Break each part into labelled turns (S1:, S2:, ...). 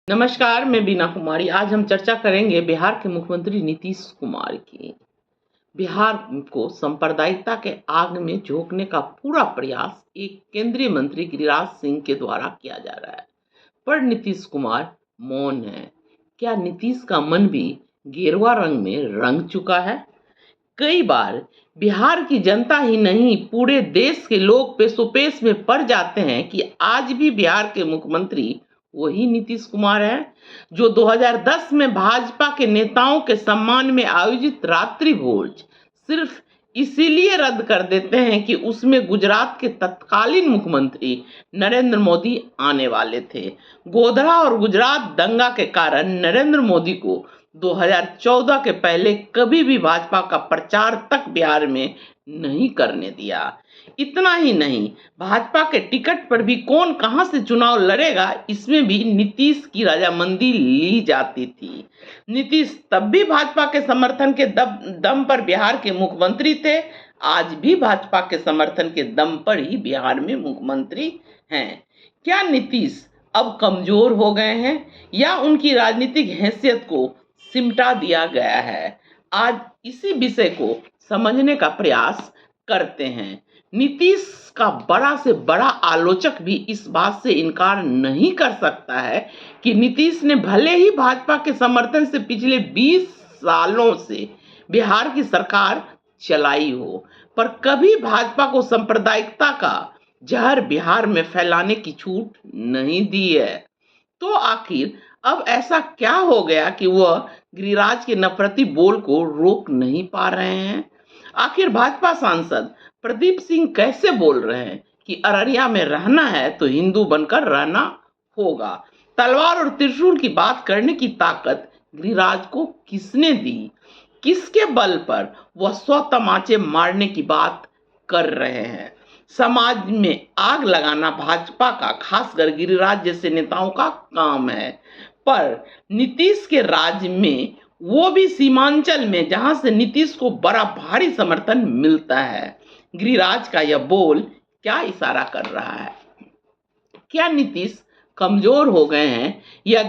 S1: नमस्कार, मैं बीना कुमारी। आज हम चर्चा करेंगे बिहार के मुख्यमंत्री नीतीश कुमार की। बिहार को सांप्रदायिकता के आग में झोंकने का पूरा प्रयास एक केंद्रीय मंत्री गिरिराज सिंह के द्वारा किया जा रहा है, पर नीतीश कुमार मौन है। क्या नीतीश का मन भी गेरुआ रंग में रंग चुका है? कई बार बिहार की जनता ही नहीं, पूरे देश के लोग पेशोपेश में पड़ जाते हैं कि आज भी बिहार के मुख्यमंत्री वही नीतीश कुमार है जो 2010 में भाजपा के नेताओं के सम्मान में आयोजित रात्रि भोज सिर्फ इसीलिए रद्द कर देते हैं कि उसमें गुजरात के तत्कालीन मुख्यमंत्री नरेंद्र मोदी आने वाले थे। गोधरा और गुजरात दंगा के कारण नरेंद्र मोदी को 2014 के पहले कभी भी भाजपा का प्रचार तक बिहार में नहीं करने दिया। इतना ही नहीं, भाजपा के टिकट पर भी कौन कहां से चुनाव लड़ेगा, इसमें भी नीतीश की रजामंदी ली जाती थी। नीतीश तब भी भाजपा के समर्थन के दम पर बिहार के मुख्यमंत्री थे, आज भी भाजपा के समर्थन के दम पर ही बिहार में मुख्यमंत्री हैं। क्या नीतीश अब कमजोर हो गए हैं या उनकी राजनीतिक हैसियत को सिमटा दिया गया है? आज इसी विषय को समझने का प्रयास करते हैं। नीतीश का बड़ा से बड़ा आलोचक भी इस बात से इनकार नहीं कर सकता है कि नीतीश ने भले ही भाजपा के समर्थन से पिछले 20 सालों से बिहार की सरकार चलाई हो, पर कभी भाजपा को सांप्रदायिकता का जहर बिहार में फैलाने की छूट नहीं दी है। तो आखिर अब ऐसा क्या हो गया कि वह गिरिराज के नफरती बोल को रोक नहीं पा रहे हैं? आखिर भाजपा सांसद प्रदीप सिंह कैसे बोल रहे हैं कि अररिया में रहना है तो हिंदू बनकर रहना होगा? तलवार और त्रिशूल की बात करने की ताकत गिरिराज को किसने दी? किसके बल पर वह 100 तमाचे मारने की बात कर रहे हैं? समाज में आग लगाना भाजपा का, खासकर गिरिराज जैसे नेताओं का काम है, पर नीतीश के राज में, वो भी सीमांचल में, जहां से नीतीश को बड़ा भारी समर्थन मिलता है। गिरिराज का यह बोल क्या इशारा कर रहा है? क्या नीतीश कमजोर हो गए हैं या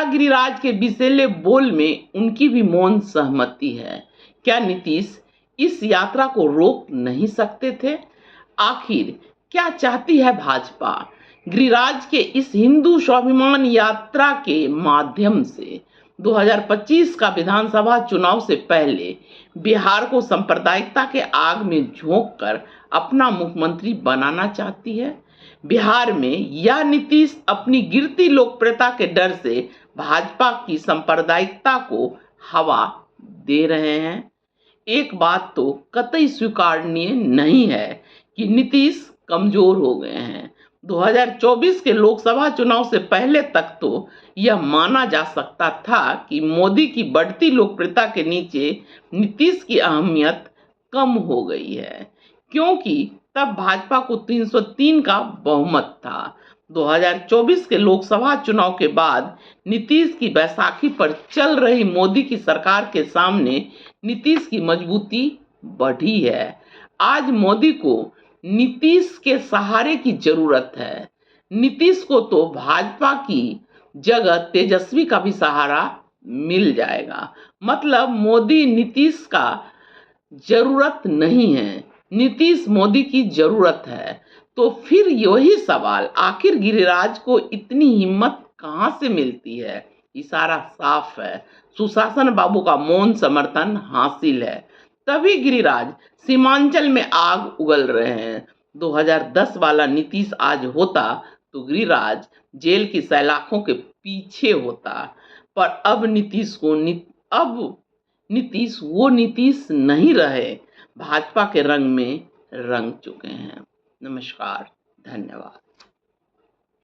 S1: गिरिराज के विषैले बोल में उनकी भी मौन सहमति है? क्या नीतीश इस यात्रा को रोक नहीं सकते थे? आखिर क्या चाहती है भाजपा? गिरिराज के इस हिंदू स्वाभिमान यात्रा के माध्यम से 2025 का विधानसभा चुनाव से पहले बिहार को सांप्रदायिकता के आग में झोंककर अपना मुख्यमंत्री बनाना चाहती है। बिहार में या नीतीश अपनी गिरती लोकप्रियता के डर से भाजपा की सांप्रदायिकता को हवा दे रहे हैं? एक बात तो कतई स्वीकारनीय नहीं है कि नीतीश कमजोर हो गए हैं। 2024 के लोकसभा चुनाव से पहले तक तो यह माना जा सकता था कि मोदी की बढ़ती लोकप्रियता के नीचे नीतीश की अहमियत कम हो गई है, क्योंकि तब भाजपा को 303 का बहुमत था। 2024 के लोकसभा चुनाव के बाद नीतीश की बैसाखी पर चल रही मोदी की सरकार के सामने नीतीश की मजबूती बढ़ी है। आज मोदी को नीतीश के सहारे की जरूरत है। नीतीश को तो भाजपा की जगह तेजस्वी का भी सहारा मिल जाएगा। मतलब मोदी नीतीश का जरूरत नहीं है, नीतीश मोदी की जरूरत है। तो फिर यही सवाल, आखिर गिरिराज को इतनी हिम्मत कहां से मिलती है? इशारा साफ है, सुशासन बाबू का मौन समर्थन हासिल है, तभी गिरिराज सीमांचल में आग उगल रहे हैं। 2010 वाला नीतीश आज होता तो गिरिराज जेल की सलाखों के पीछे होता, पर अब नीतीश वो नीतीश नहीं रहे, भाजपा के रंग में रंग चुके हैं। नमस्कार, धन्यवाद।